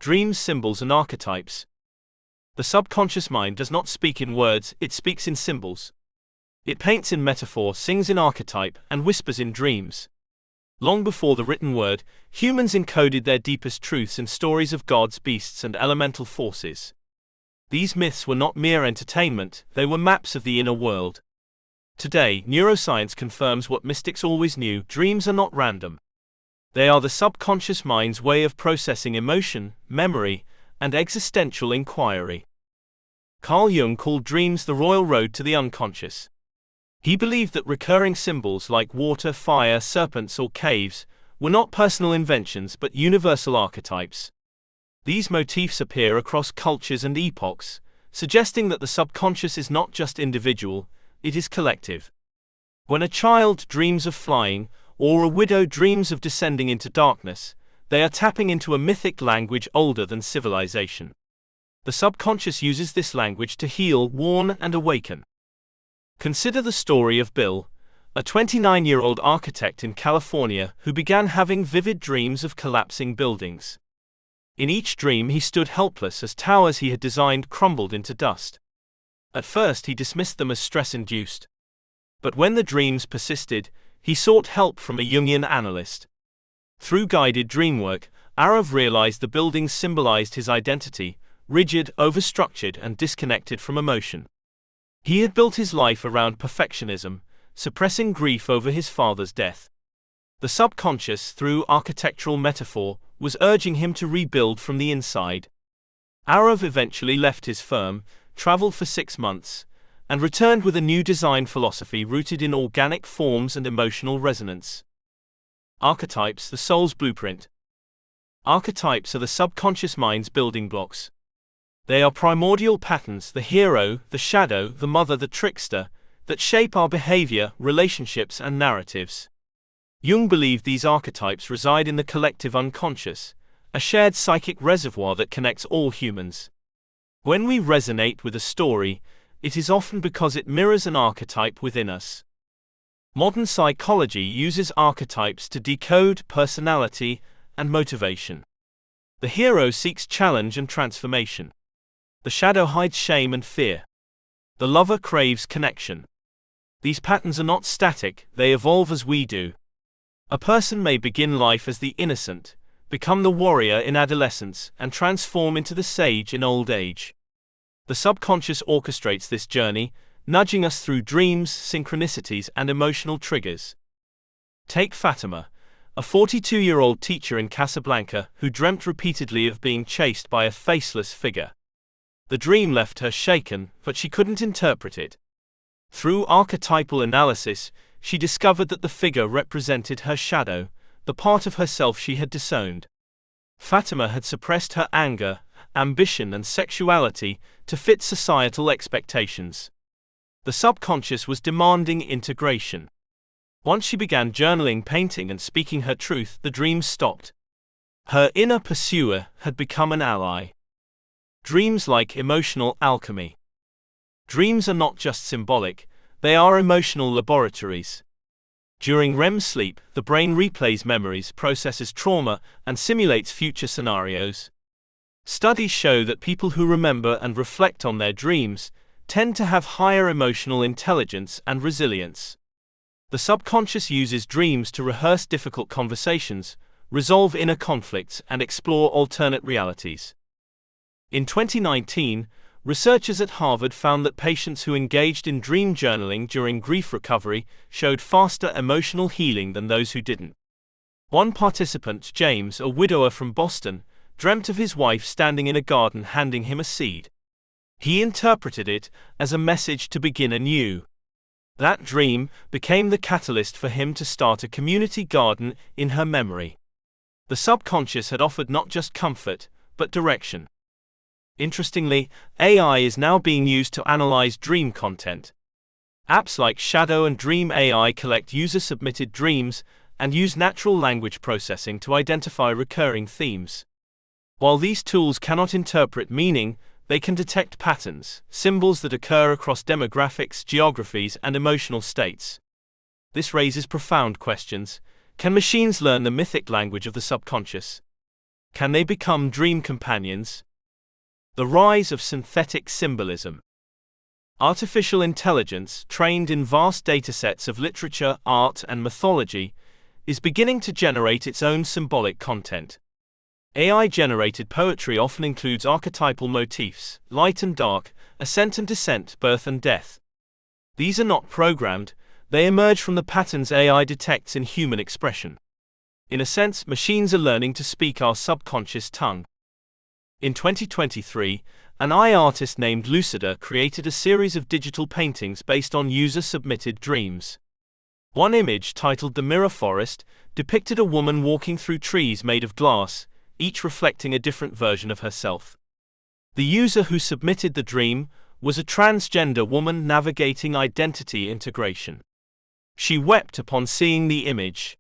Dreams, symbols and archetypes. The subconscious mind does not speak in words, it speaks in symbols. It paints in metaphor, sings in archetype, and whispers in dreams. Long before the written word, humans encoded their deepest truths in stories of gods, beasts, and elemental forces. These myths were not mere entertainment, they were maps of the inner world. Today, neuroscience confirms what mystics always knew: dreams are not random. They are the subconscious mind's way of processing emotion, memory, and existential inquiry. Carl Jung called dreams the royal road to the unconscious. He believed that recurring symbols like water, fire, serpents, or caves were not personal inventions but universal archetypes. These motifs appear across cultures and epochs, suggesting that the subconscious is not just individual, it is collective. When a child dreams of flying, or a widow dreams of descending into darkness, they are tapping into a mythic language older than civilization. The subconscious uses this language to heal, warn, and awaken. Consider the story of Bill, a 29-year-old architect in California who began having vivid dreams of collapsing buildings. In each dream he stood helpless as towers he had designed crumbled into dust. At first he dismissed them as stress-induced. But when the dreams persisted, he sought help from a Jungian analyst. Through guided dreamwork, Arav realized the buildings symbolized his identity, rigid, overstructured, and disconnected from emotion. He had built his life around perfectionism, suppressing grief over his father's death. The subconscious, through architectural metaphor, was urging him to rebuild from the inside. Arav eventually left his firm, traveled for 6 months, and returned with a new design philosophy rooted in organic forms and emotional resonance. Archetypes, the soul's blueprint. Archetypes are the subconscious mind's building blocks. They are primordial patterns, the hero, the shadow, the mother, the trickster, that shape our behavior, relationships, and narratives. Jung believed these archetypes reside in the collective unconscious, a shared psychic reservoir that connects all humans. When we resonate with a story, it is often because it mirrors an archetype within us. Modern psychology uses archetypes to decode personality and motivation. The hero seeks challenge and transformation. The shadow hides shame and fear. The lover craves connection. These patterns are not static, they evolve as we do. A person may begin life as the innocent, become the warrior in adolescence, and transform into the sage in old age. The subconscious orchestrates this journey, nudging us through dreams, synchronicities, and emotional triggers. Take Fatima, a 42-year-old teacher in Casablanca who dreamt repeatedly of being chased by a faceless figure. The dream left her shaken, but she couldn't interpret it. Through archetypal analysis, she discovered that the figure represented her shadow, the part of herself she had disowned. Fatima had suppressed her anger, ambition, and sexuality to fit societal expectations. The subconscious was demanding integration. Once she began journaling, painting, and speaking her truth, the dreams stopped. Her inner pursuer had become an ally. Dreams like emotional alchemy. Dreams are not just symbolic, they are emotional laboratories. During REM sleep, the brain replays memories, processes trauma, and simulates future scenarios. Studies show that people who remember and reflect on their dreams tend to have higher emotional intelligence and resilience. The subconscious uses dreams to rehearse difficult conversations, resolve inner conflicts, and explore alternate realities. In 2019, researchers at Harvard found that patients who engaged in dream journaling during grief recovery showed faster emotional healing than those who didn't. One participant, James, a widower from Boston, dreamt of his wife standing in a garden handing him a seed. He interpreted it as a message to begin anew. That dream became the catalyst for him to start a community garden in her memory. The subconscious had offered not just comfort, but direction. Interestingly, AI is now being used to analyze dream content. Apps like Shadow and Dream AI collect user-submitted dreams and use natural language processing to identify recurring themes. While these tools cannot interpret meaning, they can detect patterns, symbols that occur across demographics, geographies, and emotional states. This raises profound questions. Can machines learn the mythic language of the subconscious? Can they become dream companions? The rise of synthetic symbolism. Artificial intelligence, trained in vast datasets of literature, art, and mythology, is beginning to generate its own symbolic content. AI-generated poetry often includes archetypal motifs, light and dark, ascent and descent, birth and death. These are not programmed, they emerge from the patterns AI detects in human expression. In a sense, machines are learning to speak our subconscious tongue. In 2023, an AI artist named Lucida created a series of digital paintings based on user-submitted dreams. One image, titled The Mirror Forest, depicted a woman walking through trees made of glass, each reflecting a different version of herself. The user who submitted the dream was a transgender woman navigating identity integration. She wept upon seeing the image.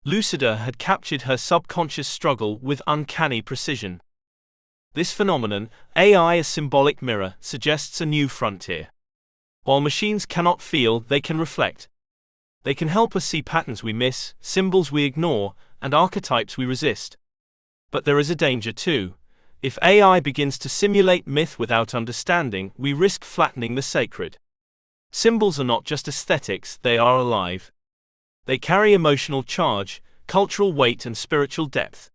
Lucida had captured her subconscious struggle with uncanny precision. This phenomenon, AI as symbolic mirror, suggests a new frontier. While machines cannot feel, they can reflect. They can help us see patterns we miss, symbols we ignore, and archetypes we resist. But there is a danger too. If AI begins to simulate myth without understanding, we risk flattening the sacred. Symbols are not just aesthetics, they are alive. They carry emotional charge, cultural weight, and spiritual depth.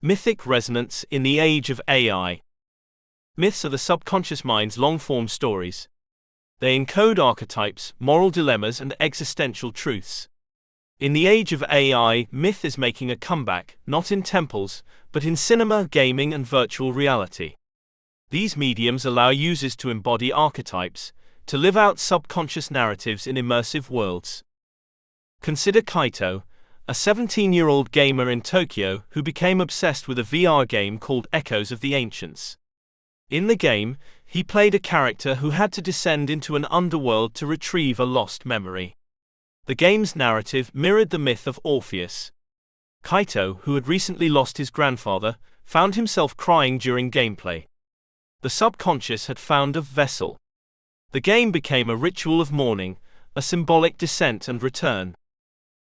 Mythic resonance in the age of AI. Myths are the subconscious mind's long-form stories. They encode archetypes, moral dilemmas, and existential truths. In the age of AI, myth is making a comeback, not in temples, but in cinema, gaming, and virtual reality. These mediums allow users to embody archetypes, to live out subconscious narratives in immersive worlds. Consider Kaito, a 17-year-old gamer in Tokyo who became obsessed with a VR game called Echoes of the Ancients. In the game, he played a character who had to descend into an underworld to retrieve a lost memory. The game's narrative mirrored the myth of Orpheus. Kaito, who had recently lost his grandfather, found himself crying during gameplay. The subconscious had found a vessel. The game became a ritual of mourning, a symbolic descent and return.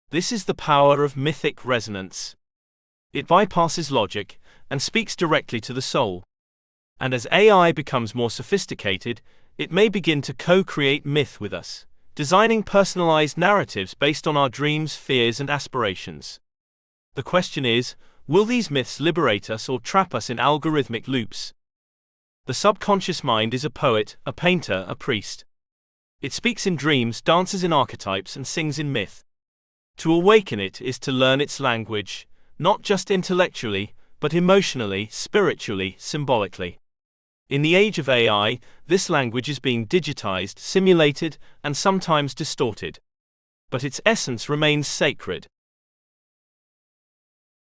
This is the power of mythic resonance. It bypasses logic and speaks directly to the soul. And as AI becomes more sophisticated, it may begin to co-create myth with us, designing personalized narratives based on our dreams, fears, and aspirations. The question is, will these myths liberate us or trap us in algorithmic loops? The subconscious mind is a poet, a painter, a priest. It speaks in dreams, dances in archetypes, and sings in myth. To awaken it is to learn its language, not just intellectually, but emotionally, spiritually, symbolically. In the age of AI, this language is being digitized, simulated, and sometimes distorted. But its essence remains sacred.